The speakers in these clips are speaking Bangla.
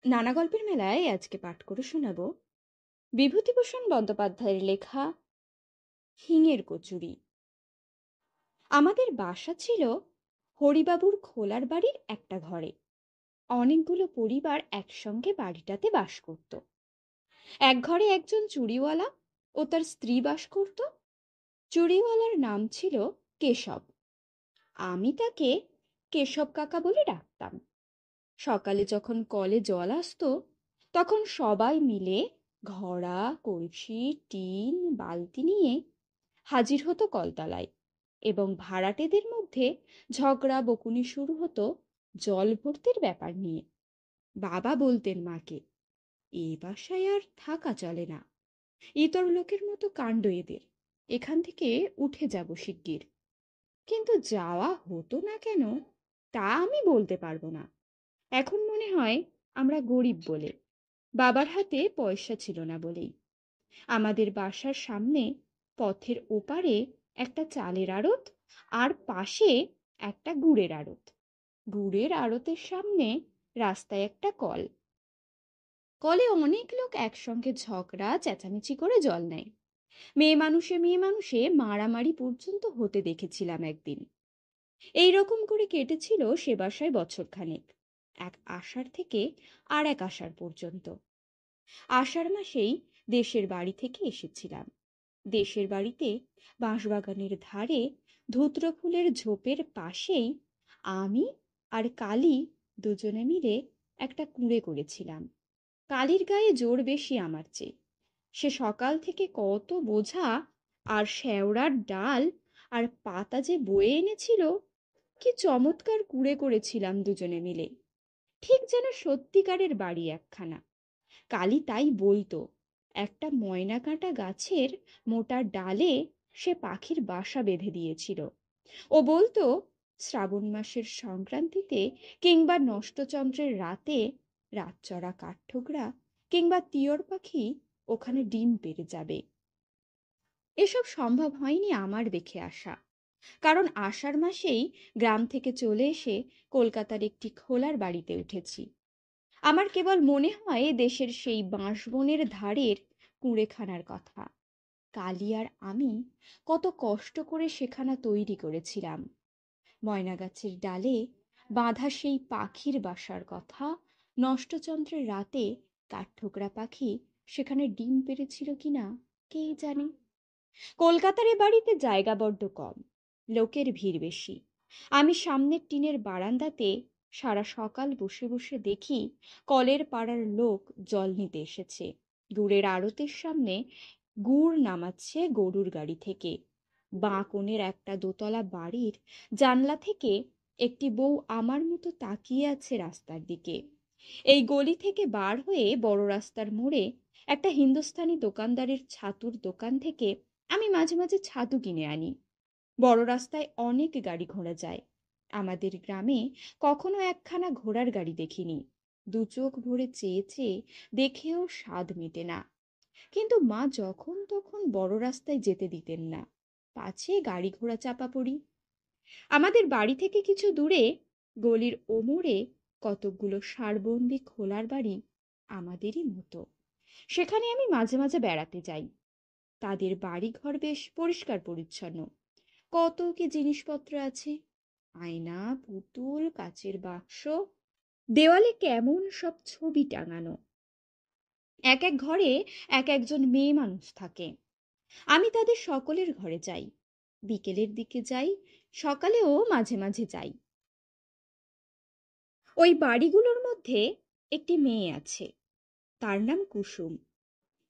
নানা গল্পের মেলায় আজকে পাঠ করে শোনাব বিভূতিভূষণ বন্দ্যোপাধ্যায়ের লেখা হিঙের কচুরি। আমাদের বাসা ছিল হরিবাবুর খোলার বাড়ির একটা ঘরে। অনেকগুলো পরিবার একসঙ্গে বাড়িটাতে বাস করত। এক ঘরে একজন চুড়িওয়ালা ও তার স্ত্রী বাস করত। চুড়িওয়ালার নাম ছিল কেশব। আমি তাকে কেশব কাকা বলে ডাকতাম। সকালে যখন কলে জল আসতো তখন সবাই মিলে ঘড়া, কলসি, টিন, বালতি নিয়ে হাজির হতো কলতলায়, এবং ভাড়াটেদের মধ্যে ঝগড়া বকুনি শুরু হতো জল ভর্তির ব্যাপার নিয়ে। বাবা বলতেন মাকে, এ বাসায় আর থাকা চলে না, ইতর লোকের মতো কাণ্ড এদের, এখান থেকে উঠে যাব শিগগির। কিন্তু যাওয়া হতো না কেন তা আমি বলতে পারবো না। এখন মনে হয় আমরা গরিব বলে, বাবার হাতে পয়সা ছিল না বলেই। আমাদের বাসার সামনে পথের ওপারে একটা চালের আড়ত, আর পাশে একটা গুড়ের আড়ত। গুড়ের আড়তের সামনে রাস্তায় একটা কল। কলে অনেক লোক একসঙ্গে ঝগড়া চেঁচামেচি করে জল নেয়। মেয়ে মানুষে মারামারি পর্যন্ত হতে দেখেছিলাম একদিন। এই রকম করে কেটেছিল সে বাসায় বছরখানেক, এক আষাঢ় থেকে আর এক আষাঢ় পর্যন্ত। আষাঢ় মাসেই দেশের বাড়ি থেকে এসেছিলাম। দেশের বাড়িতে বাঁশবাগানের ধারে ধূত্র ফুলের ঝোপের পাশেই আমি আর কালী দুজনে মিলে একটা কুঁড়ে করেছিলাম। কালীর গায়ে জোর বেশি আমার চেয়ে। সে সকাল থেকে কত বোঝা আর শেওড়ার ডাল আর পাতা যে বয়ে এনেছিল! কি চমৎকার কুঁড়ে করেছিলাম দুজনে মিলে, ঠিক যেন সত্যিকারের বাড়ি একখানা। কালী তাই বলতো, একটা ময়না কাঁটা গাছের মোটা ডালে সে পাখির বাসা বেঁধে দিয়েছিল। ও বলতো, শ্রাবণ মাসের সংক্রান্তিতে কিংবা নষ্টচন্দ্রের রাতে রাতচরা কাঠঠোকরা কিংবা তিয়র পাখি ওখানে ডিম পেড়ে যাবে। এসব সম্ভব হয়নি আমার দেখে আসা, কারণ আষাঢ় মাসেই গ্রাম থেকে চলে এসে কলকাতার একটি খোলার বাড়িতে উঠেছি। আমার কেবল মনে হয় দেশের সেই বাঁশবনের ধারের কুঁড়েখানার কথা। কালী আর আমি কত কষ্ট করে সেখানা তৈরি করেছিলাম। ময়না গাছের ডালে বাঁধা সেই পাখির বাসার কথা, নষ্টচন্দ্রের রাতে কাঠঠোকরা পাখি সেখানে ডিম পেড়েছিল কিনা কে জানে। কলকাতার এ বাড়িতে জায়গা বড্ড কম, লোকের ভিড় বেশি। আমি সামনের টিনের বারান্দাতে সারা সকাল বসে বসে দেখি কলের পাড়ার লোক জল নিতে এসেছে। গুড়ের আড়তের সামনে গুড় নামাচ্ছে গরুর গাড়ি থেকে। বাঁ কোণের একটা দোতলা বাড়ির জানলা থেকে একটি বউ আমার মতো তাকিয়ে আছে রাস্তার দিকে। এই গলি থেকে বার হয়ে বড় রাস্তার মোড়ে একটা হিন্দুস্তানি দোকানদারের ছাতুর দোকান থেকে আমি মাঝে মাঝে ছাতু কিনে আনি। বড় রাস্তায় অনেক গাড়ি ঘোড়া যায়। আমাদের গ্রামে কখনো একখানা ঘোড়ার গাড়ি দেখিনি। দু চোখ ভরে চেয়ে চেয়ে দেখেও স্বাদ মেটে না। কিন্তু মা যখন তখন বড় রাস্তায় যেতে দিতেন না, পাছে গাড়ি ঘোড়া চাপা পড়ি। আমাদের বাড়ি থেকে কিছু দূরে গলির ওমরে কতকগুলো সারবন্দি খোলার বাড়ি আমাদেরই মতো। সেখানে আমি মাঝে মাঝে বেড়াতে যাই। তাদের বাড়ি ঘর বেশ পরিষ্কার পরিচ্ছন্ন। কত কি জিনিসপত্র আছে, আয়না, পুতুল, কাচের বাক্স, দেওয়ালে কেমন সব ছবি টাঙানো। এক এক ঘরে এক একজন মেয়ে মানুষ থাকে। আমি তাদের সকলের ঘরে যাই, বিকেলের দিকে যাই, সকালেও মাঝে মাঝে যাই। ওই বাড়িগুলোর মধ্যে একটি মেয়ে আছে, তার নাম কুসুম।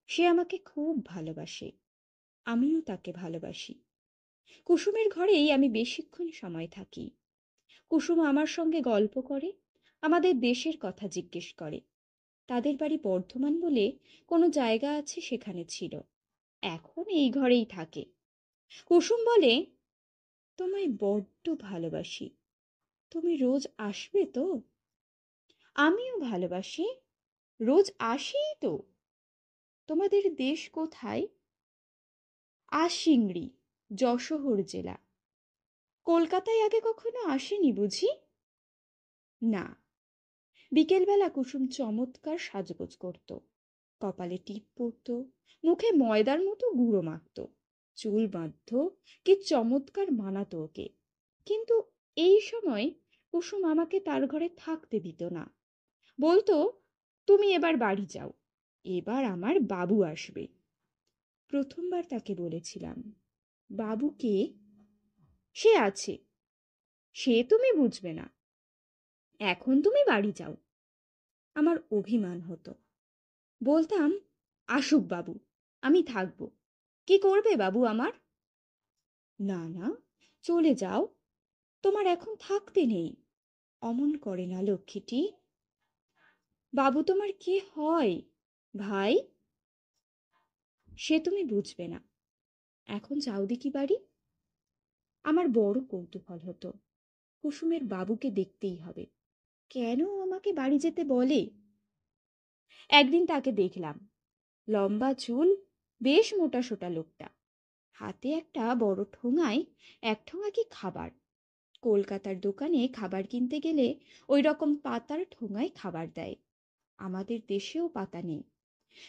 সে আমাকে খুব ভালোবাসে, আমিও তাকে ভালোবাসি। কুসুমের ঘরেই আমি বেশিক্ষণ সময় থাকি। কুসুম আমার সঙ্গে গল্প করে, আমাদের দেশের কথা জিজ্ঞেস করে। তাদের বাড়ি বর্ধমান বলে কোনো জায়গা আছে সেখানে ছিল, এখন এই ঘরেই থাকে। কুসুম বলে, তোমায় বড্ড ভালোবাসি, তুমি রোজ আসবে তো? আমিও ভালোবাসি, রোজ আসিই তো। তোমাদের দেশ কোথায়? আশিংড়ি, যশোহর জেলা। কলকাতায় আগে কখনো আসেনি বুঝি? না, বিকেলবেলা কুসুম চমৎকার সাজগোজ করত, কপালে টিপ পরত, মুখে ময়দার মতো গুঁড়ো মাখত, চুল বাঁধত, কি চমৎকার মানাতো ওকে। কিন্তু এই সময় কুসুম আমাকে তার ঘরে থাকতে দিত না, বলতো, তুমি এবার বাড়ি যাও, এবার আমার বাবু আসবে। প্রথমবার তাকে বলেছিলাম, বাবু কে? সে আছে, সে তুমি বুঝবে না, এখন তুমি বাড়ি যাও। আমার অভিমান হতো, বলতাম, আসুক বাবু, আমি থাকবো, কি করবে বাবু আমার? না না, চলে যাও, তোমার এখন থাকতে নেই। অমন করে না লক্ষ্মীটি, বাবু তোমার কে হয় ভাই? সে তুমি বুঝবে না, এখন যাও দেখি বাড়ি। আমার বড় কৌতূহল হতো, কুসুমের বাবুকে দেখতেই হবে, কেন আমাকে বাড়ি যেতে বলে। একদিন তাকে দেখলাম, লম্বা চুল, বেশ মোটা সোটা লোকটা, হাতে একটা বড় ঠোঙায় এক ঠোঙা কি খাবার। কলকাতার দোকানে খাবার কিনতে গেলে ওই রকম পাতার ঠোঙায় খাবার দেয়, আমাদের দেশেও পাতা নেই।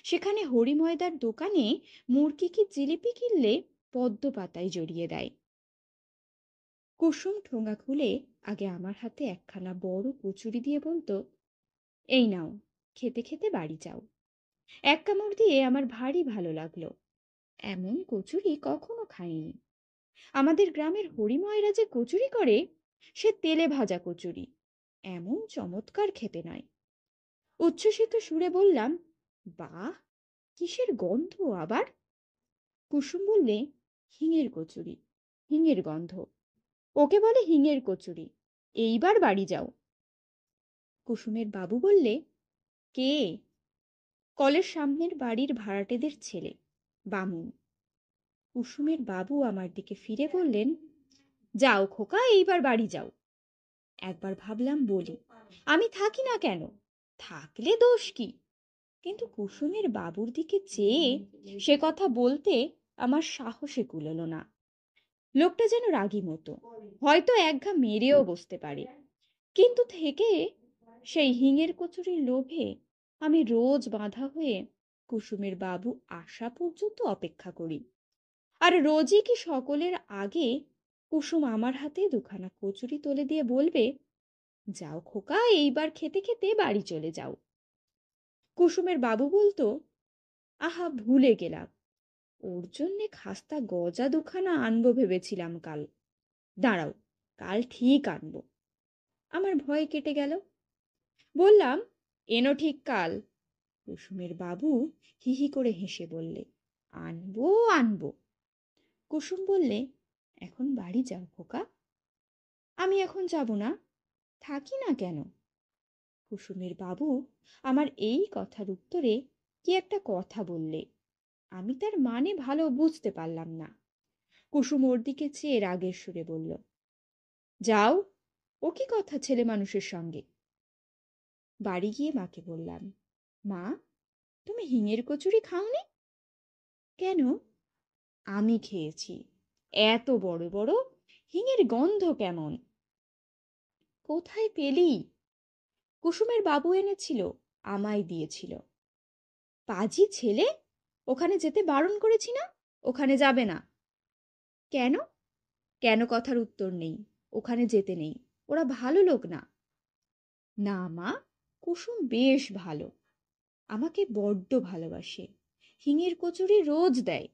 সেখানে হরিময়দার দোকানে মুরগি কি জিলিপি কিনলে পদ্ম পাতায় জড়িয়ে দেয়। কুসুম ঠোঙা খুলে আগে আমার হাতে একখানা বড় কচুরি দিয়ে বলতো, এই নাও, খেতে খেতে বাড়ি যাও। এক কামড় দিয়ে আমার ভারী ভালো লাগলো, এমন কচুরি কখনো খাইনি। আমাদের গ্রামের হরিময়রা যে কচুরি করে, সে তেলে ভাজা কচুরি, এমন চমৎকার খেতে নয়। উচ্ছ্বসিত সুরে বললাম, বাহ, কিসের গন্ধ আবার? কুসুম বললে, হিঙের কচুরি, হিঙের গন্ধ, ওকে বলে হিঙের কচুরি, এইবার বাড়ি যাও। কুসুমের বাবু বললে, কে? কলের সামনের বাড়ির ভাড়াটেদের ছেলে, বামুন। কুসুমের বাবু আমার দিকে ফিরে বললেন, যাও খোকা, এইবার বাড়ি যাও। একবার ভাবলাম বলি, আমি থাকি না কেন, থাকলে দোষ কি? কিন্তু কুসুমের বাবুর দিকে চেয়ে সে কথা বলতে আমার সাহসে কুলোলো না। লোকটা যেন রাগী মতো, হয়তো একঘা মেরেও বসতে পারে, কিন্তু থেকে সেই হিঙের কচুরির লোভে আমি রোজ বাঁধা হয়ে কুসুমের বাবু আসা পর্যন্ত অপেক্ষা করি। আর রোজই কি সকলের আগে কুসুম আমার হাতে দুখানা কচুরি তুলে দিয়ে বলবে, যাও খোকা, এইবার খেতে খেতে বাড়ি চলে যাও। কুসুমের বাবু বলতো, আহা ভুলে গেলাম, ওর জন্যে খাস্তা গজা দুখানা আনবো ভেবেছিলাম কাল, দাঁড়াও, কাল ঠিক আনবো। আমার ভয় কেটে গেল, বললাম, এনো ঠিক কাল। কুসুমের বাবু হি হি করে হেসে বললে, আনবো আনবো। কুসুম বললে, এখন বাড়ি যাও খোকা। আমি এখন যাব না, থাকি না কেন? কুসুমের বাবু আমার এই কথার উত্তরে কি একটা কথা বললে, আমি তার মানে ভালো বুঝতে পারলাম না। কুসুম ওর দিকে চেয়ে রাগের সুরে বলল, যাও, ও কি কথা ছেলে মানুষের সঙ্গে? বাড়ি গিয়ে মাকে বললাম, মা, তুমি হিঙের কচুরি খাওনি কেন? আমি খেয়েছি, এত বড় বড়, হিঙের গন্ধ কেমন। কোথায় পেলি? কুসুমের বাবু এনেছিল, আমায় দিয়েছিল। পাজি ছেলে, ওখানে যেতে বারণ করেছি না, ওখানে যাবে না। কেন? কেন কথার উত্তর নেই, ওখানে যেতে নেই, ওরা ভালো লোক না। না মা, কুসুম বেশ ভালো, আমাকে বড্ড ভালোবাসে, হিঙের কচুরি রোজ দেয়।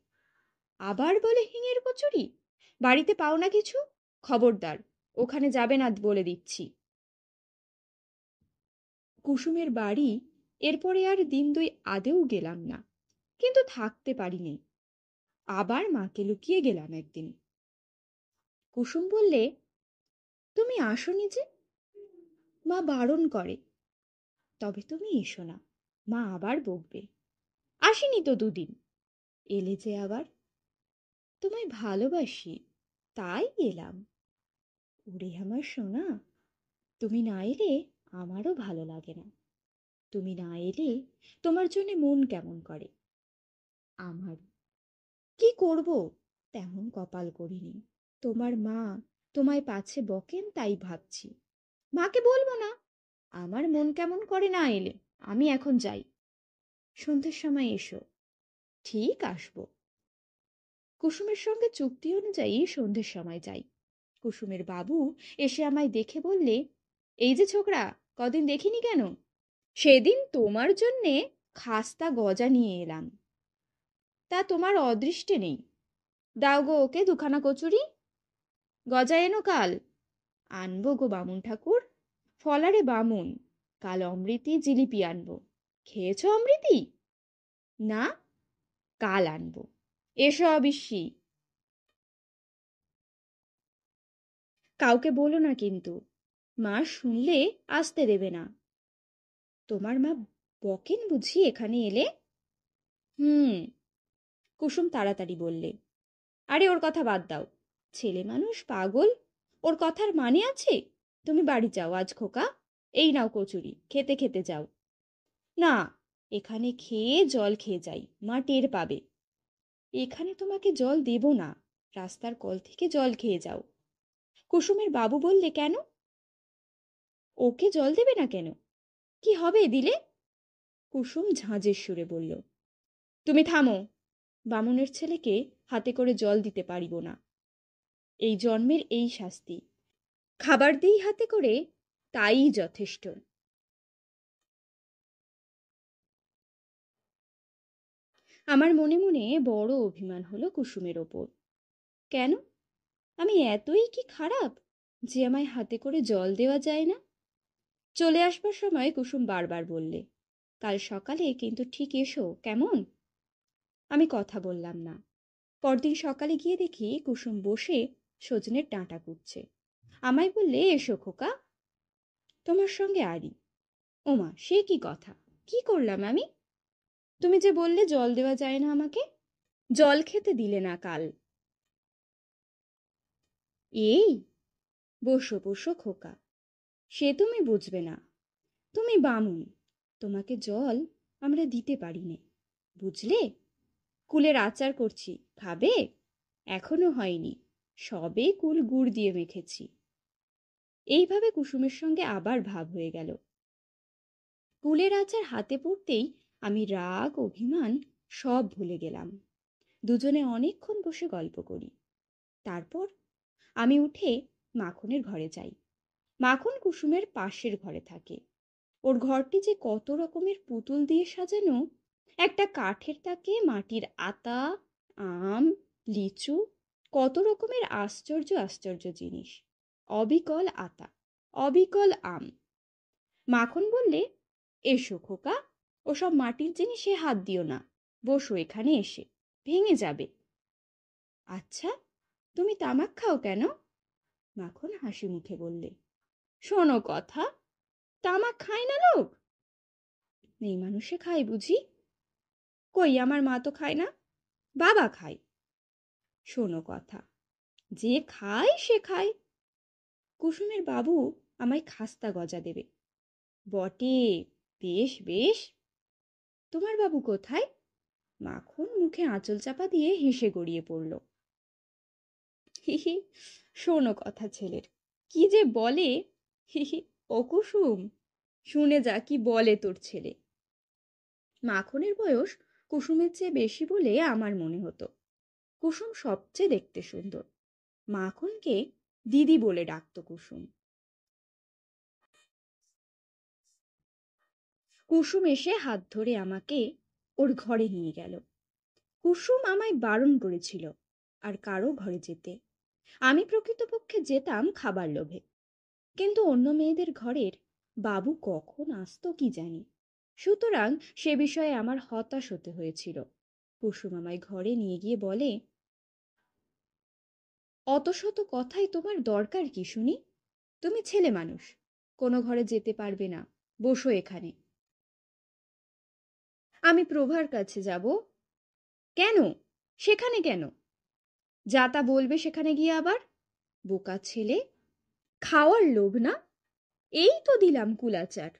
আবার বলে হিঙের কচুরি, বাড়িতে পাও না কিছু? খবরদার, ওখানে যাবে না বলে দিচ্ছি। কুসুমের বাড়ি এরপরে আর দিন দুই আদেও গেলাম না, কিন্তু থাকতে পারিনি। আবার মাকে লুকিয়ে গেলাম একদিন। কুসুম বললে, তুমি আসোনি যে? মা বারণ করে। তবে তুমি এসো না, মা আবার বকবে। আসিনি তো দুদিন, এলে যে আবার। তোমায় ভালোবাসি, তাই এলাম। ওরে আমার সোনা, তুমি না এলে আমারও ভালো লাগে না। তুমি না এলে তোমার জন্য মন কেমন করে আমার। কি করব, তেমন কপাল করিনি। তোমার মা তোমায় পাছে বকেন তাই ভাবছি। মাকে বলবো না, আমার মন কেমন করে না এলে। আমি এখন যাই। সন্ধ্যের সময় এসো। ঠিক আসবো। কুসুমের সঙ্গে চুক্তি অনুযায়ী সন্ধ্যের সময় যাই। কুসুমের বাবু এসে আমায় দেখে বললে, এই যে ছোকরা, কদিন দেখিনি কেন? সেদিন তোমার জন্যে খাস্তা গজা নিয়ে এলাম, তা তোমার অদৃষ্টে নেই। দাও গো ওকে দুখানা কচুরি। গজা এনো কাল। আনবো গো বামুন ঠাকুর। ফলারে বামুন, কাল অমৃতি জিলিপি আনবো। খেয়েছ অমৃতি? না, কাল আনবো। এসো অবিশ্যি। কাউকে বলো না কিন্তু, মা শুনলে আসতে দেবে না। তোমার মা বকেন বুঝি এখানে এলে? হুম। কুসুম তাড়াতাড়ি বললে, আরে ওর কথা বাদ দাও। ছেলে মানুষ পাগল, ওর কথার মানে আছে? তুমি বাড়ি যাও আজ খোকা। এই নাও কচুরি, খেতে খেতে যাও। না, এখানে খেয়ে জল খেয়ে যাই, মা টের পাবে। এখানে তোমাকে জল দেব না, রাস্তার কল থেকে জল খেয়ে যাও। কুসুমের বাবু বললে, কেন? ওকে জল দেবে না কেন? কি হবে দিলে? কুসুম ঝাঁঝের সুরে বলল, তুমি থামো। বামুনের ছেলেকে হাতে করে জল দিতে পারিব না। এই জন্মের এই শাস্তি। খাবার দিই হাতে করে, তাই যথেষ্ট। আমার মনে মনে বড় অভিমান হলো কুসুমের ওপর। কেন? আমি এতই কি খারাপ যে আমায় হাতে করে জল দেওয়া যায় না? চলে আসবার সময় কুসুম বারবার বললে, কাল সকালে কিন্তু ঠিক এসো কেমন? আমি কথা বললাম না। পরদিন সকালে গিয়ে দেখি কুসুম বসে সজনের ডাঁটা কুটছে। আমায় বললে, এসো খোকা, তোমার সঙ্গে আড়ি। ওমা, সে কি কথা! কি করলাম আমি? তুমি যে বললে জল দেওয়া যায় না আমাকে, জল খেতে দিলে না কাল। এই, বসো বসো খোকা, সে তুমি বুঝবে না। তুমি বামুন, তোমাকে জল আমরা দিতে পারি নে, বুঝলে? কুলের আচার করছি, খাবে? এখনো হয়নি, সবে কুল গুড় দিয়ে মেখেছি। এইভাবে কুসুমের সঙ্গে আবার ভাব হয়ে গেল। কুলের আচার হাতে পড়তেই আমি রাগ অভিমান সব ভুলে গেলাম। দুজনে অনেকক্ষণ বসে গল্প করি। তারপর আমি উঠে মাখনের ঘরে যাই। মাখন কুসুমের পাশের ঘরে থাকে। ওর ঘরটি যে কত রকমের পুতুল দিয়ে সাজানো! একটা কাঠের তাকে মাটির আতা, আম, লিচু, কত রকমের আশ্চর্য আশ্চর্য জিনিস। অবিকল আতা, অবিকল আম। মাখন বললে, এসো খোকা, ওসব মাটির জিনিসে হাত দিও না, বসো এখানে এসে, ভেঙে যাবে। আচ্ছা, তুমি তামাক খাও কেন? মাখন হাসি মুখে বললে, শোনো কথা, তামাক খায় না লোক? মেয়ে মানুষে খায় বুঝি? কই, আমার মা তো খায় না, বাবা খায়। শোনো কথা, যে খায় সে খায়। কুসুমের বাবু আমায় খাস্তা গজা দেবে। বটে, বেশ বেশ। তোমার বাবু কোথায়? মাখন মুখে আঁচল চাপা দিয়ে হেসে গড়িয়ে পড়ল। হি হি, শোনো কথা ছেলের, কি যে বলে! হি হি। ও কুসুম, শুনে যা কি বলে তোর ছেলে। মাখনের বয়স কুসুমের চেয়ে বেশি বলে আমার মনে হতো। কুসুম সবচেয়ে দেখতে সুন্দর। মাখনকে দিদি বলে ডাকত কুসুম। কুসুম এসে হাত ধরে আমাকে ওর ঘরে নিয়ে গেল। কুসুম আমায় বারণ করেছিল আর কারো ঘরে যেতে। আমি প্রকৃতপক্ষে যেতাম খাবার লোভে, কিন্তু অন্য মেয়েদের ঘরের বাবু কখন আসতো কি জানি। সুতরাং সে বিষয়ে আমার হতাশ হতে হয়েছিল। কুসুম আমায় ঘরে নিয়ে গিয়ে বলে, অত শত কথাই তোমার দরকার কি শুনি? তুমি ছেলে মানুষ, কোনো ঘরে যেতে পারবে না, বসো এখানে। আমি প্রভার কাছে যাব। কেন? সেখানে কেন? যা তা বলবে সেখানে গিয়ে আবার। বোকা ছেলে, খাওয়ার লোভ না? এই তো দিলাম কুলাচার।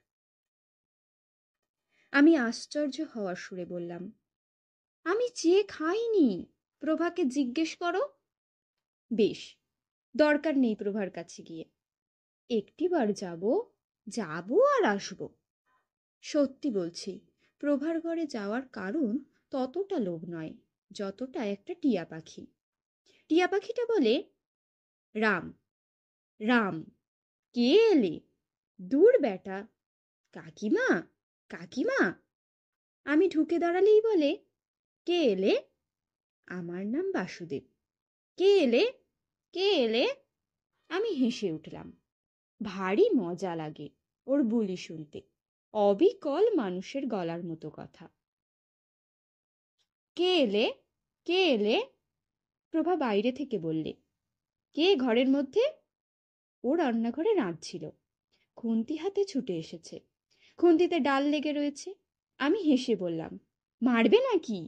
আমি আশ্চর্য হওয়ার সুরে বললাম, আমি চেয়ে খাইনি, প্রভাকে জিজ্ঞেস করো। বেশ, দরকার নেই প্রভার কাছে গিয়ে। একটিবার যাব, যাবো আর আসবো। সত্যি বলছি, প্রভার ঘরে যাওয়ার কারণ ততটা লোভ নয় যতটা একটা টিয়া পাখি। টিয়া পাখিটা বলে, রাম, রাম, কে এলে? দূর বেটা, কাকিমা, কাকিমা। আমি ঢুকে দাঁড়ালেই বলে, কে এলে? আমার নাম বাসুদেব। কে এলে? কে এলে? আমি হেসে উঠলাম। ভারী মজা লাগে ওর বুলি শুনতে, অবিকল মানুষের গলার মতো কথা। কে এলে? কে এলে? প্রভা বাইরে থেকে বললে। কে ঘরের মধ্যে? ও রান্নাঘরে রাঁধছিল, খুন্তি হাতে ছুটে এসেছে। খুন্তিতে ডাল লেগে রয়েছে। আমি হেসে বললাম, মারবে নাকি?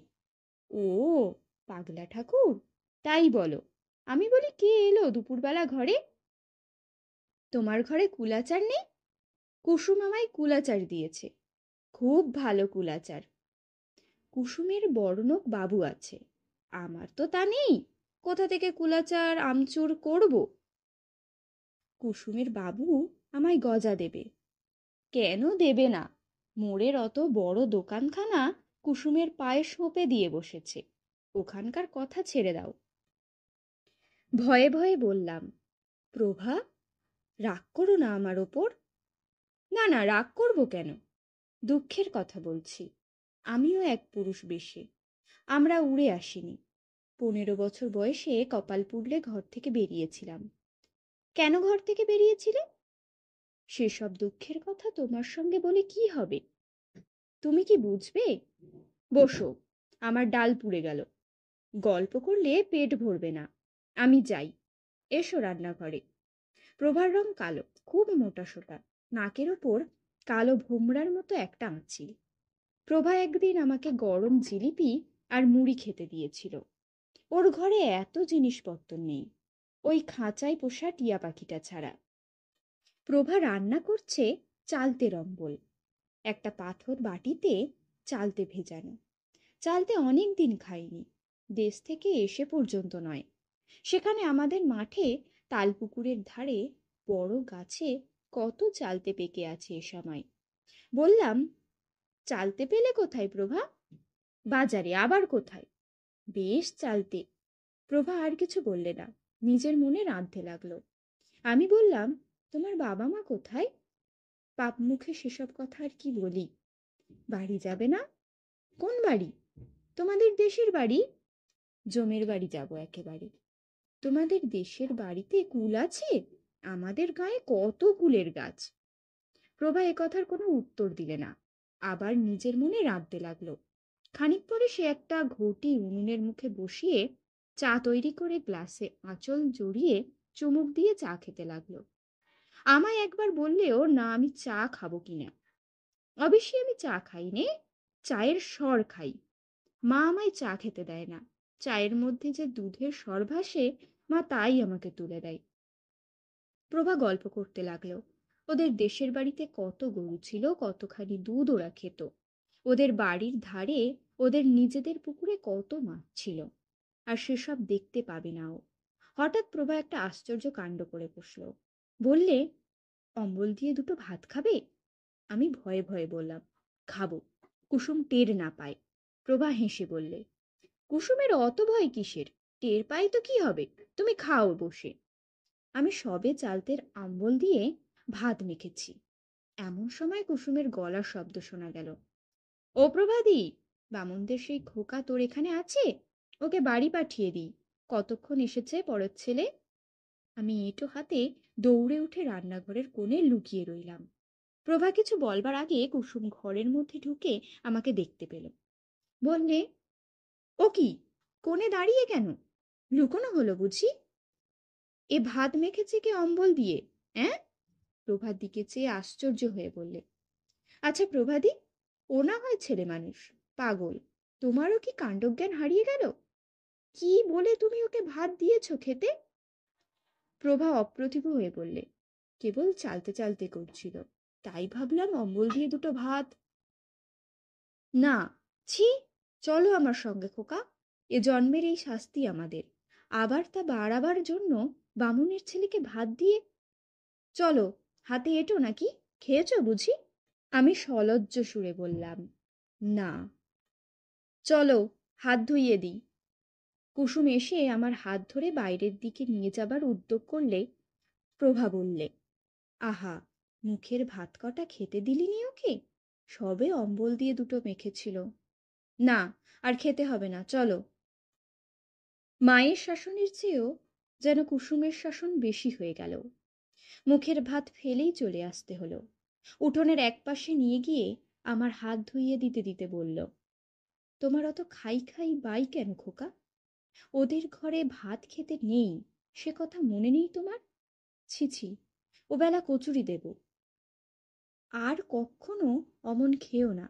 ও পাগলা ঠাকুর, তাই বলো। আমি বলি, কে এলো দুপুরবেলা ঘরে? তোমার ঘরে কুলাচার নেই? কুসুম আমায় কুলাচার দিয়েছে, খুব ভালো কুলাচার। কুসুমের বড়লোক বাবু আছে, আমার তো তা নেই। কোথা থেকে কুলাচার আমচুর করব? কুসুমের বাবু আমায় গজা দেবে। কেন দেবে না? মোড়ের অত বড় দোকানখানা কুসুমের পায়ে সঁপে দিয়ে বসেছে, ওখানকার কথা ছেড়ে দাও। ভয়ে ভয়ে বললাম, প্রভা, রাগ করো না আমার ওপর। না না, রাগ করব কেন? দুঃখের কথা বলছি। আমিও এক পুরুষ বেশে, আমরা উড়ে আসিনি। 15 বছর বয়সে কপাল পুড়লে ঘর থেকে বেরিয়েছিলাম। কেন ঘর থেকে বেরিয়েছিলে? সেসব দুঃখের কথা তোমার সঙ্গে বলে কি হবে? তুমি কি বুঝবে? বসো, আমার ডাল পুড়ে গেল। গল্প করলে পেট ভরবে না, আমি যাই। এসো রান্নাঘরে। প্রভার রং কালো, খুব মোটাসোটা, নাকের ওপর কালো ভোমরার মতো একটা আঁচিল। প্রভা একদিন আমাকে গরম জিলিপি আর মুড়ি খেতে দিয়েছিল। ওর ঘরে এত জিনিসপত্র নেই, ওই খাঁচায় পোষা টিয়া পাখিটা ছাড়া। প্রভা রান্না করছে চালতে অম্বল, একটা পাথর বাটিতে চালতে ভেজানো। চালতে অনেক দিন খাইনি, দেশ থেকে এসে পর্যন্ত নয়। সেখানে আমাদের মাঠে তালপুকুরের ধারে বড় গাছে কত চালতে পেকে আছে এ সময়। বললাম, চালতে পেলে কোথায় প্রভা? বাজারে। আবার কোথায়? বেশ চালতে। প্রভা আর কিছু বললে না, নিজের মনে রাঁধতে লাগলো। আমি বললাম, তোমার বাবা মা কোথায়? পাপ মুখে সেসব কথা আর কি বলি। বাড়ি যাবে না? কোন বাড়ি? তোমাদের দেশের বাড়ি। জমের বাড়ি যাব একেবারে। তোমাদের দেশের বাড়িতে কুল আছে? আমাদের গায়ে কত কুলের গাছ। প্রভা এ কথার কোনো উত্তর দিলে না, আবার নিজের মনে রাঁধতে লাগলো। খানিক পরে সে একটা ঘটি উনুনের মুখে বসিয়ে চা তৈরি করে গ্লাসে আঁচল জড়িয়ে চুমুক দিয়ে চা খেতে লাগলো। আমায় একবার বললেও না আমি চা খাবো কিনা। অবশ্যই আমি চা খাই নে, চায়ের সর খাই। মা আমায় চা খেতে দেয় না, চায়ের মধ্যে যে দুধের সর ভাসে মা তাই আমাকে তুলে দেয়। প্রভা গল্প করতে লাগলো। ওদের দেশের বাড়িতে কত গরু ছিল, কতখানি দুধ ওরা খেত। ওদের বাড়ির ধারে ওদের নিজেদের পুকুরে কত মাছ ছিল, আর সেসব দেখতে পাবে না ও। হঠাৎ প্রভা একটা আশ্চর্য কাণ্ড করে বসলো। বললে, অম্বল দিয়ে দুটো ভাত খাবে? আমি ভয়ে ভয়ে বললাম, খাবো, কুসুম টের না পায়। প্রভা হেসে বললে, কুসুমের অত ভয় কিসের? টের পাই তো কি হবে, তুমি খাও বসে। আমি সবে চালতের আম্বল দিয়ে ভাত মেখেছি, এমন সময় কুসুমের গলার শব্দ শোনা গেল। ও প্রভাদি, বামুনদের সেই খোকা তোর এখানে আছে? ওকে বাড়ি পাঠিয়ে দিই। কতক্ষণ এসেছে পরের ছেলে। আমি এঁটো হাতে দৌড়ে উঠে রান্নাঘরের কোণে লুকিয়ে রইলাম। প্রভা কিছু বলবার আগে কুসুম ঘরের মধ্যে ঢুকে আমাকে দেখতে পেল। বললে, ও কি, কোণে দাঁড়িয়ে কেন? লুকোনো হলো বুঝি? এ ভাত মেখেছে কে অম্বল দিয়ে? অ্যাঁ? প্রভার দিকে চেয়ে আশ্চর্য হয়ে বললে। আচ্ছা প্রভাদি, ও না হয় ছেলে মানুষ, পাগল, তোমারও কি কাণ্ডজ্ঞান হারিয়ে গেল? কি বলে তুমি ওকে ভাত দিয়েছ খেতে? প্রভা অপ্রতিভ হয়ে বললে, কেবল চালতে চালতে করছিল, তাই ভাবলাম অম্বল দিয়ে দুটো ভাত। না, ছি, চলো আমার সঙ্গে খোকা, এ জন্মের এই শাস্তি আমাদের, আবার তা বাড়াবার জন্য বামুনের ছেলেকে ভাত দিয়ে। চলো, হাতে এঁটো নাকি, খেয়েছ বুঝি? আমি সলজ্জ সুরে বললাম, না। চলো, হাত ধুইয়ে দিই। কুসুম এসে আমার হাত ধরে বাইরের দিকে নিয়ে যাবার উদ্যোগ করলে প্রভা বললে, আহা, মুখের ভাত কটা খেতে দিলিনি ওকে? সবে অম্বল দিয়ে দুটো মেখেছিল। না, আর খেতে হবে না, চলো। মায়ের শাসনের চেয়েও যেন কুসুমের শাসন বেশি হয়ে গেল। মুখের ভাত ফেলেই চলে আসতে হলো। উঠোনের একপাশে নিয়ে গিয়ে আমার হাত ধুইয়ে দিতে দিতে বলল, তোমার অত খাই খাই বাই কেন খোকা? ওদের ঘরে ভাত খেতে নেই, সে কথা মনে নেই তোমার? ছি ছি, ওবেলা কচুরি দেব। আর কখনো অমন খেও না।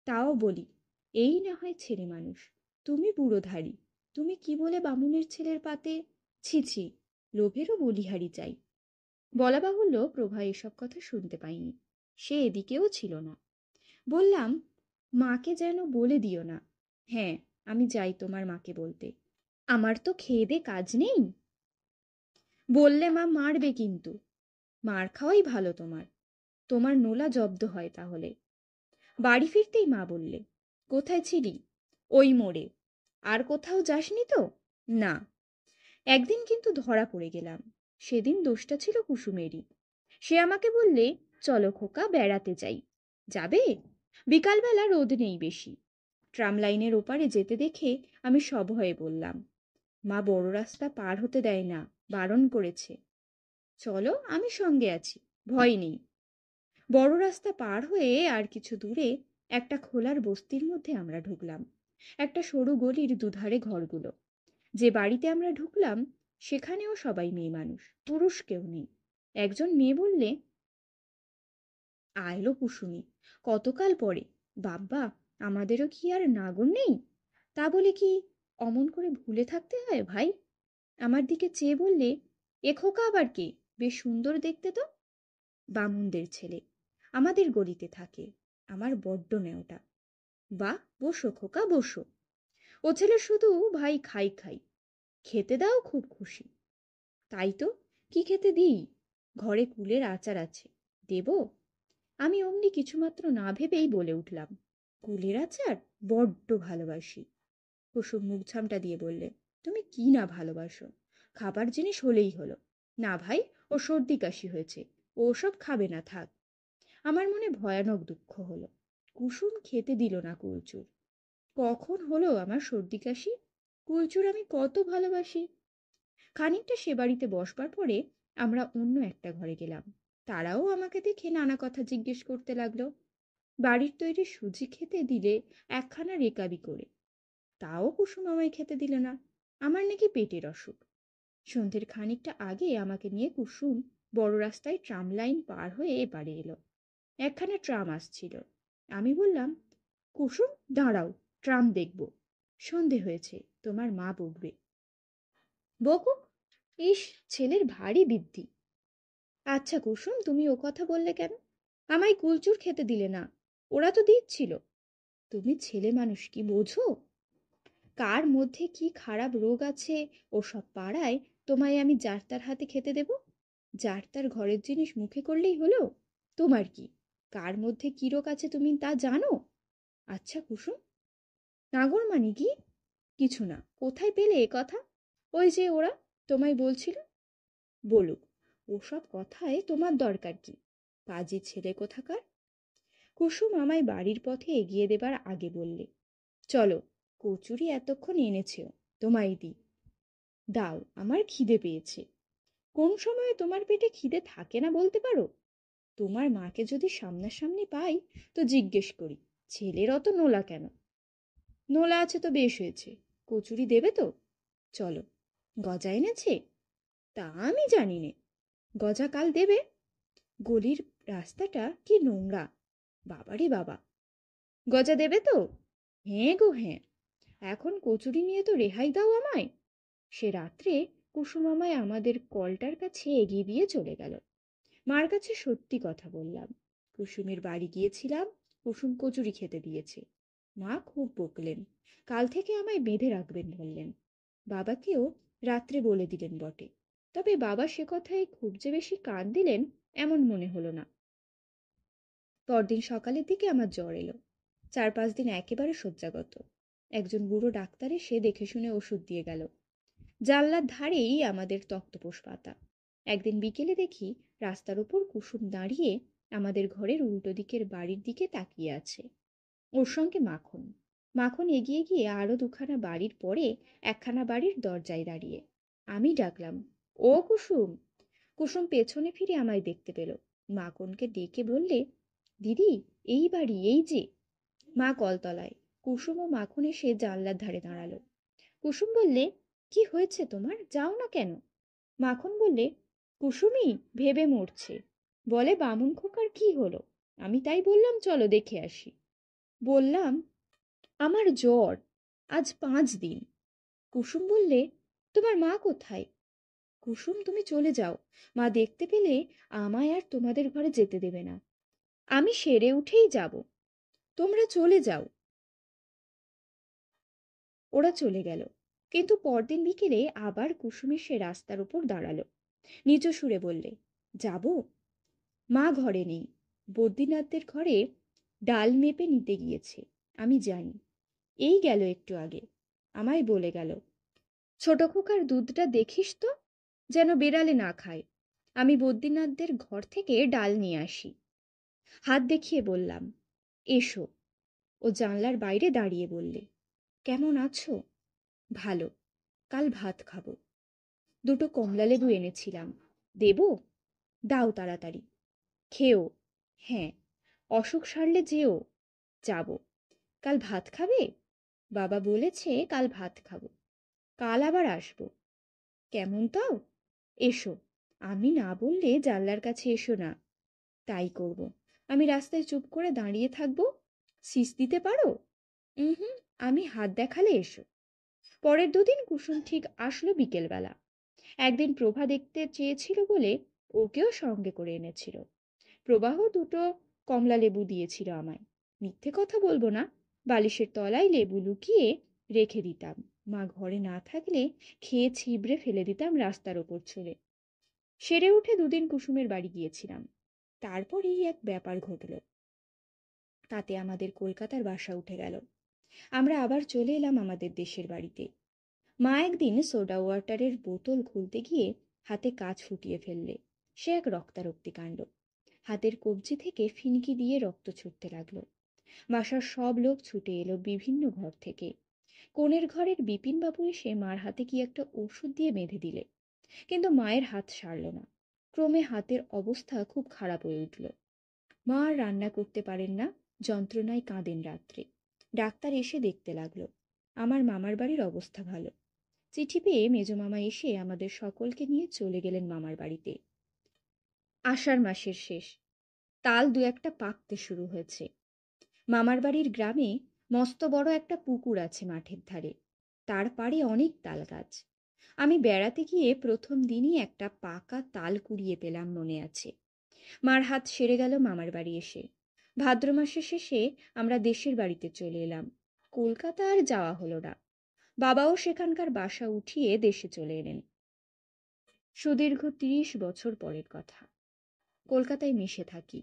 তাও বলি, এই না হয় ছেলে মানুষ, তুমি বুড়োধারী, তুমি কি বলে বামুনের ছেলের পাতে? ছি ছি, লোভেরও বলিহারি চাই। বলা বাহুল্য, প্রভা এসব কথা শুনতে পাইনি, সে এদিকেও ছিল না। বললাম, মাকে যেন বলে দিও না। হ্যাঁ, আমি যাই তোমার মাকে বলতে। আমার তো খেয়ে দে কাজ নেই। বললে মা মারবে কিন্তু। মার খাওয়াই ভালো তোমার, তোমার নোলা জব্দ হয় তাহলে। বাড়ি ফিরতেই মা বললে, কোথায় ছিলি? ওই মোড়ে। আর কোথাও যাসনি তো? না। একদিন কিন্তু ধরা পড়ে গেলাম। সেদিন দোষটা ছিল কুসুমেরই। সে আমাকে বললে, চলো খোকা, বেড়াতে যাই। যাবে? বিকালবেলা রোদ নেই বেশি। ট্রাম লাইনের ওপারে যেতে দেখে আমি সভয়ে বললাম, মা বড় রাস্তা পার হতে দেয় না, বারণ করেছে। চলো, আমি সঙ্গে আছি, ভয় নেই। বড় রাস্তা পার হয়ে আর কিছু দূরে একটা খোলার বস্তির মধ্যে আমরা ঢুকলাম। একটা সরু গলির দুধারে ঘরগুলো। যে বাড়িতে আমরা ঢুকলাম সেখানেও সবাই মেয়ে মানুষ, পুরুষ কেউ নেই। একজন মেয়ে বললে, আইলো কুসুমি, কতকাল পরে। বাব্বা, আমাদেরও কি আর নাগর নেই? তা বলে কি অমন করে ভুলে থাকতে হয় ভাই? আমার দিকে চেয়ে বললে, এ খোকা আবার কে? বেশ সুন্দর দেখতে তো। বামুনদের ছেলে, আমাদের গলিতে থাকে। আমার বড্ড নেওটা। বাহ, বসো খোকা, বসো। ও ছেলে শুধু ভাই খাই খাই। খেতে দাও, খুব খুশি। তাই তো, কি খেতে দিই? ঘরে কুলের আচার আছে, দেব? আমি অমনি কিছুমাত্র না ভেবেই বলে উঠলাম, কুলের আচার বড্ড ভালোবাসি। কুসুম মুখ ঝামটা দিয়ে বললে, তুমি কি না ভালোবাসো? খাবার জিনিস হলেই হলো। না ভাই, ও সর্দি কাশি হয়েছে, ও সব খাবে না, থাক। আমার মনে ভয়ানক দুঃখ হলো। কুসুম খেতে দিল না কুলচুর। কখন হলো আমার সর্দি কাশি? কুলচুর আমি কত ভালোবাসি। খানিকটা সে বাড়িতে বসবার পরে আমরা অন্য একটা ঘরে গেলাম। তারাও আমাকে দেখে নানা কথা জিজ্ঞেস করতে লাগলো। বাড়ির তৈরি সুজি খেতে দিলে একখানা রেকাবি করে, তাও কুসুম আমায় খেতে দিল না। আমার নাকি পেটের অসুখ। সন্ধ্যের খানিকটা আগে আমাকে নিয়ে কুসুম বড় রাস্তায় ট্রাম লাইন পার হয়ে এপারে এলো। একখানা ট্রাম আসছিল। আমি বললাম, কুসুম দাঁড়াও, ট্রাম দেখব। সন্ধে হয়েছে, তোমার মা বকবে। বকুক, ইস, ছেলের ভারী বৃদ্ধি। আচ্ছা কুসুম, তুমি ও কথা বললে কেন? আমায় কুলচুর খেতে দিলে না, ওরা তো দিচ্ছিল। তুমি ছেলে মানুষ, কি বোঝো? কার মধ্যে কি খারাপ রোগ আছে ও সব পাড়ায় তোমায় আমি যার তার হাতে খেতে দেব? যার তার ঘরের জিনিস মুখে করলেই হলো। তোমার কি, কার মধ্যে কি রোগ আছে তুমি তা জানো? আচ্ছা কুসুম, নাগর মানে কি? কিছু না, কোথায় পেলে এ কথা? ওই যে ওরা তোমায় বলছিল। বলুক, ওসব কথায় তোমার দরকার কি? পাজি ছেলে কোথাকার। কুসুম আমায় বাড়ির পথে এগিয়ে দেবার আগে বললে, চলো, কচুরি এতক্ষণ এনেছেও, তোমায় দিই। দাও, আমার খিদে পেয়েছে। কোন সময়ে তোমার পেটে খিদে থাকে না বলতে পারো? তোমার মাকে যদি সামনাসামনি পাই তো জিজ্ঞেস করি, ছেলের অত নোলা কেন? নোলা আছে তো বেশ হয়েছে। কচুরি দেবে তো? চলো। গজা এনেছে? তা আমি জানি নে। গজা কাল দেবে? গলির রাস্তাটা কি নোংরা, বাবারে বাবা। গজা দেবে তো? হ্যাঁ গো হ্যাঁ। এখন কচুরি নিয়ে তো রেহাই দাও আমায়। সে রাত্রে কুসুম আমায় আমাদের কলটার কাছে এগিয়ে দিয়ে চলে গেল। মার কাছে সত্যি কথা বললাম, কুসুমের বাড়ি গিয়েছিলাম, কুসুম কচুরি খেতে দিয়েছে। মা খুব বকলেন, কাল থেকে আমায় বেঁধে রাখবেন বললেন। বাবাকেও রাত্রে বলে দিলেন বটে, তবে বাবা সে কথায় খুব যে বেশি কান দিলেন এমন মনে হলো না। পরদিন সকালের দিকে আমার জ্বর এলো। 4-5 দিন একেবারে শয্যাগত। একজন বুড়ো ডাক্তার এসে দেখে শুনে ওষুধ দিয়ে গেল। জানলার ধারেই আমাদের তক্তপোষ পাতা। একদিন বিকেলে দেখি রাস্তার উপর কুসুম দাঁড়িয়ে আমাদের ঘরের উল্টো দিকের বাড়ির দিকে তাকিয়ে আছে। ওর সঙ্গে মাখন। মাখন এগিয়ে গিয়ে আরো দুখানা বাড়ির পরে একখানা বাড়ির দরজায় দাঁড়িয়ে। আমি ডাকলাম, ও কুসুম। কুসুম পেছনে ফিরে আমায় দেখতে পেল। মাখনকে ডেকে বললে, দিদি, এই বাড়ি, এই যে। মা কলতলায়। কুসুম ও মাখন এসে জানলার ধারে দাঁড়ালো। কুসুম বললে, কি হয়েছে তোমার, যাও না কেন? মাখন বললে, কুসুমি ভেবে মরছে, বলে বামুন খোকার কি হলো। আমি তাই বললাম চলো দেখে আসি। বললাম, আমার জ্বর, আজ 5 দিন। কুসুম বললে, তোমার মা কোথায়? কুসুম, তুমি চলে যাও, মা দেখতে পেলে আমায় আর তোমাদের ঘরে যেতে দেবে না। আমি সেরে উঠেই যাব, তোমরা চলে যাও। ওরা চলে গেল। কিন্তু পরদিন বিকেলে আবার কুসুম এসে রাস্তার উপর দাঁড়ালো। নিচু সুরে বললে, যাব? মা ঘরে নেই, বদ্রীনাথদের ঘরে ডাল মেপে নিতে গিয়েছে, আমি জানি। এই গেল একটু আগে, আমায় বলে গেল, ছোট খোকার দুধটা দেখিস তো, যেন বেড়ালে না খায়। আমি বদ্রীনাথদের ঘর থেকে ডাল নিয়ে আসি। হাত দেখিয়ে বললাম, এসো। ও জানলার বাইরে দাঁড়িয়ে বললে, কেমন আছো? ভালো, কাল ভাত খাবো। 2টো কমলালেবু এনেছিলাম, দেবো? দাও তাড়াতাড়ি। খেও। হ্যাঁ, অসুখ সারলে যেও। যাব। কাল ভাত খাবে? বাবা বলেছে কাল ভাত খাবো। কাল আবার আসবো। কেমন তাও? এসো। আমি না বললে জানলার কাছে এসো না। তাই করব। আমি রাস্তায় চুপ করে দাঁড়িয়ে থাকবো? শিস দিতে পারো? হুম, আমি হাত দেখালে এসো। পরের 2 দিন কুসুম ঠিক আসলো বিকেলবেলা। একদিন প্রভা দেখতে চেয়েছিল বলে ওকেও সঙ্গে করে এনেছিল। প্রবাহ 2টো কমলা লেবু দিয়েছিল আমায়। মিথ্যে কথা বলবো না, বালিশের তলায় লেবু লুকিয়ে রেখে দিতাম। মা ঘরে না থাকলে খেয়ে ছিবড়ে ফেলে দিতাম রাস্তার ওপর ছুঁড়ে। সেরে উঠে 2 দিন কুসুমের বাড়ি গিয়েছিলাম। তারপরেই এক ব্যাপার ঘটল। তাতে আমাদের কলকাতার বাসা উঠে গেল। আমরা আবার চলে এলাম আমাদের দেশের বাড়িতে। মা একদিন সোডা ওয়াটারের বোতল খুলতে গিয়ে হাতে কাঁচ ফুটিয়ে ফেললে। সে এক রক্তারক্তি কাণ্ড। হাতের কবজি থেকে ফিনকি দিয়ে রক্ত ছুটতে লাগলো। বাসার সব লোক ছুটে এলো বিভিন্ন ঘর থেকে। কোণের ঘরের বিপিনবাবু এসে মার হাতে কি একটা ওষুধ দিয়ে বেঁধে দিলে, কিন্তু মায়ের হাত সারল না। ক্রমে হাতের অবস্থা খুব খারাপ হয়ে উঠল। মা আর রান্না করতে পারেন না, যন্ত্রণায় কাঁদেন রাত্রে। ডাক্তার এসে দেখতে লাগলো। আমার মামার বাড়ির অবস্থা ভালো। চিঠি পেয়ে মেজমামা এসে আমাদের সকলকে নিয়ে চলে গেলেন মামার বাড়িতে। আষাঢ় মাসের শেষ। তাল 2-একটা পাকতে শুরু হয়েছে। মামার বাড়ির গ্রামে মস্ত বড় একটা পুকুর আছে মাঠের ধারে। তার পাড়ে অনেক তাল গাছ। আমি বেড়াতে গিয়ে প্রথম দিনই একটা পাকা তাল কুড়িয়ে পেলাম, মনে আছে। মার হাত সেরে গেল মামার বাড়ি এসে। ভাদ্র মাসের শেষে আমরা দেশের বাড়িতে চলে এলাম। কলকাতা আর যাওয়া হলো না। বাবাও সেখানকার বাসা উঠিয়ে দেশে চলে এলেন। সুদীর্ঘ 30 বছর পরের কথা। কলকাতায় মিশে থাকি।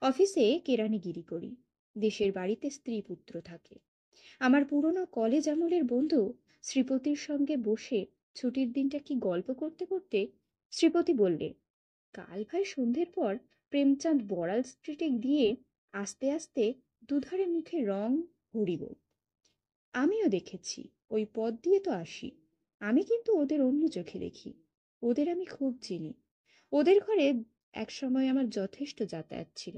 অফিসে কেরানিগিরি করি। দেশের বাড়িতে স্ত্রী পুত্র থাকে। আমার পুরনো কলেজ আমলের বন্ধু শ্রীপতির সঙ্গে বসে ছুটির দিনটা কি গল্প করতে করতে শ্রীপতি বললে, কাল ভাই সন্ধ্যের পর প্রেমচাঁদ বড়াল স্ট্রিটে দিয়ে আস্তে আস্তে দুধারে মুখে রং হরিব। আমিও দেখেছি, ওই পথ দিয়ে তো আসি। আমি কিন্তু ওদের অন্য চোখে দেখি। ওদের আমি খুব চিনি। ওদের ঘরে একসময় আমার যথেষ্ট যাতায়াত ছিল।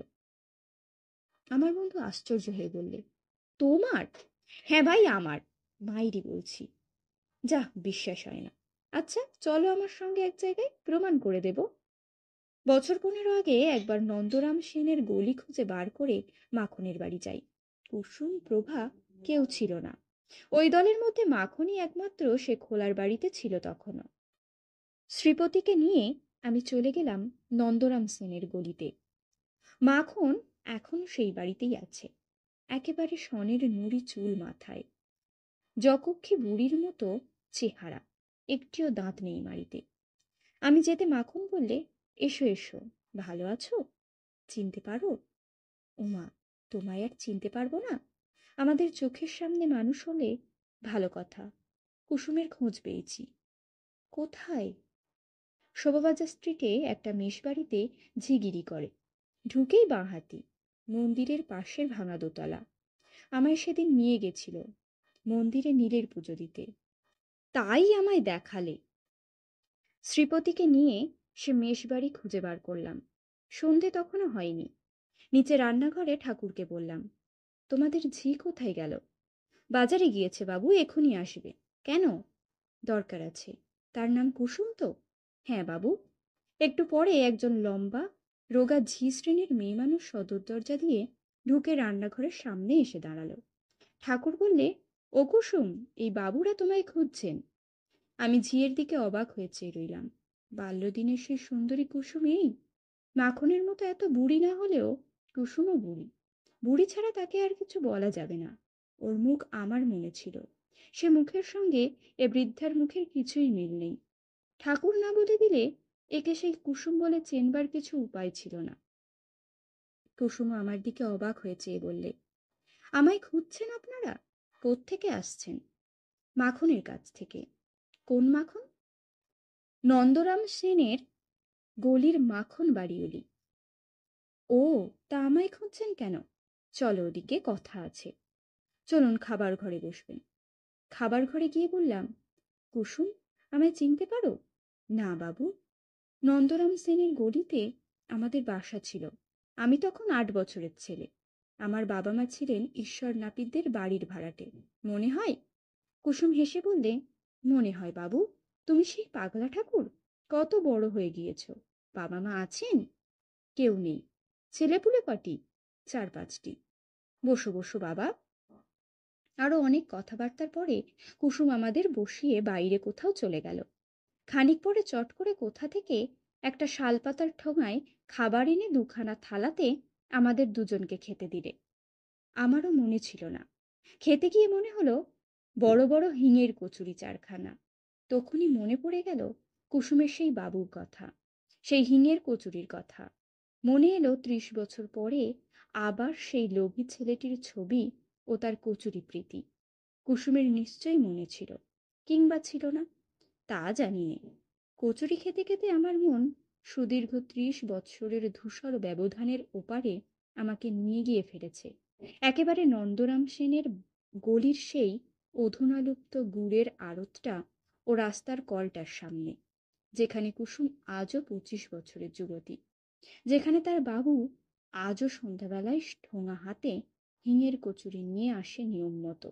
আমার বন্ধু আশ্চর্য হয়ে বললে, তোমার? হ্যাঁ ভাই, আমার। মাইরি বলছি। যা, বিশ্বাস হয় না। আচ্ছা চলো আমার সঙ্গে এক জায়গায়, প্রমাণ করে দেব। বছর 15 আগে একবার নন্দরাম সেনের গলি খুঁজে বার করে মাখনের বাড়ি যাই। কুসুম, প্রভা কেউ ছিল না। ওই দলের মধ্যে মাখনই একমাত্র সে খোলার বাড়িতে ছিল তখনও। শ্রীপতিকে নিয়ে আমি চলে গেলাম নন্দরাম সেনের গলিতে। মাখন এখনো সেই বাড়িতেই আছে। একেবারে সনের নুড়ি চুল মাথায়, যকক্ষী বুড়ির মতো চেহারা, একটিও দাঁত নেই মাড়িতে। আমি যেতে মাখন বললে, এসো এসো, ভালো আছো? চিনতে পারো? ওমা, তোমায় আর চিনতে পারবো না? আমাদের চোখের সামনে মানুষ হলে ভালো কথা, কুসুমের খোঁজ পেয়েছি। কোথায়? শোভাবাজার স্ট্রিটে একটা মেষবাড়িতে ঝিগিরি করে, ঢুকেই বাঁ হাতি, মন্দিরের পাশের ভাঙা দোতলা। আমায় সেদিন নিয়ে গেছিল মন্দিরে নীলের পুজো দিতে, তাই আমায় দেখালে। শ্রীপতিকে নিয়ে সে মেষবাড়ি খুঁজে বার করলাম। সন্ধে তখনও হয়নি। নিচে রান্নাঘরে ঠাকুরকে বললাম, তোমাদের ঝি কোথায় গেল? বাজারে গিয়েছে বাবু, এখনই আসবে। কেন? দরকার আছে। তার নাম কুসুম তো? হ্যাঁ বাবু। একটু পরে একজন লম্বা রোগা ঝি শ্রেণীর মেয়ে মানুষ সদর দরজা দিয়ে ঢুকে রান্নাঘরের সামনে এসে দাঁড়ালো। ঠাকুর বললে, ও কুসুম, এই বাবুরা তোমায় খুঁজছেন। আমি ঝিয়ের দিকে অবাক হয়ে চেয়ে রইলাম। বাল্যদিনের সেই সুন্দরী কুসুম এই? মাখনের মতো এত বুড়ি না হলেও কুসুমও বুড়ি। বুড়ি ছাড়া তাকে আর কিছু বলা যাবে না। ওর মুখ আমার মনে ছিল, সে মুখের সঙ্গে এ বৃদ্ধার মুখের কিছুই মিল নেই। ঠাকুর না বলে দিলে একে সেই কুসুম বলে চেনবার কিছু উপায় ছিল না। কুসুম আমার দিকে অবাক হয়ে চেয়ে বললে, আমায় খুঁজছেন আপনারা? কোত্থেকে আসছেন? মাখনের কাছ থেকে। কোন মাখন? নন্দরাম সেনের গলির মাখন বাড়িওলি। ও, তা আমায় খুঁজছেন কেন? চলো, ওদিকে কথা আছে। চলুন, খাবার ঘরে বসবেন। খাবার ঘরে গিয়ে বললাম, কুসুম, আমায় চিনতে পারো? না বাবু। নন্দরাম সেনের গলিতে আমাদের বাসা ছিল। আমি তখন 8 বছরের ছেলে। আমার বাবা মা ছিলেন ঈশ্বর নাপিতদের বাড়ির ভাড়াটে। মনে হয়? কুসুম হেসে বললে, মনে হয় বাবু। তুমি সেই পাগলা ঠাকুর? কত বড় হয়ে গিয়েছ। বাবা মা আছেন? কেউ নেই। ছেলেপুলে কটি? 4-5টি। বসো বসো বাবা। আরো অনেক কথাবার্তার পরে কুসুম আমাদের বসিয়ে বাইরে কোথাও চলে গেল। খানিক পরে চট করে কোথা থেকে একটা শালপাতার ঠোঙায় খাবার এনে দুখানা থালাতে আমাদের দুজনকে খেতে দিলে। আমারও মনে ছিল না। খেতে গিয়ে মনে হলো বড় বড় হিঙের কচুরি 4খানা। তখনই মনে পড়ে গেল কুসুমের সেই বাবুর কথা, সেই হিঙের কচুরির কথা। মনে এলো 30 বছর পরে আবার সেই লোভী ছেলেটির ছবি ও তার কচুরি প্রীতি। কুসুমের নিশ্চয়ই মনে ছিল, কিংবা ছিল না, তা জানি নে। কচুরি খেতে খেতে আমার মন সুদীর্ঘ 30 বৎসরের ধূসর ব্যবধানের ওপারে আমাকে নিয়ে গিয়ে ফেলেছে, একেবারে নন্দরাম সেনের গলির সেই অধুনালুপ্ত গুড়ের আড়তটা ও রাস্তার কলটার সামনে, যেখানে কুসুম আজও 25 বছরের যুবতী, যেখানে তার বাবু আজও সন্ধ্যাবেলায় ঠোঙা হাতে হিঙের কচুরি নিয়ে আসে নিয়ম মতো।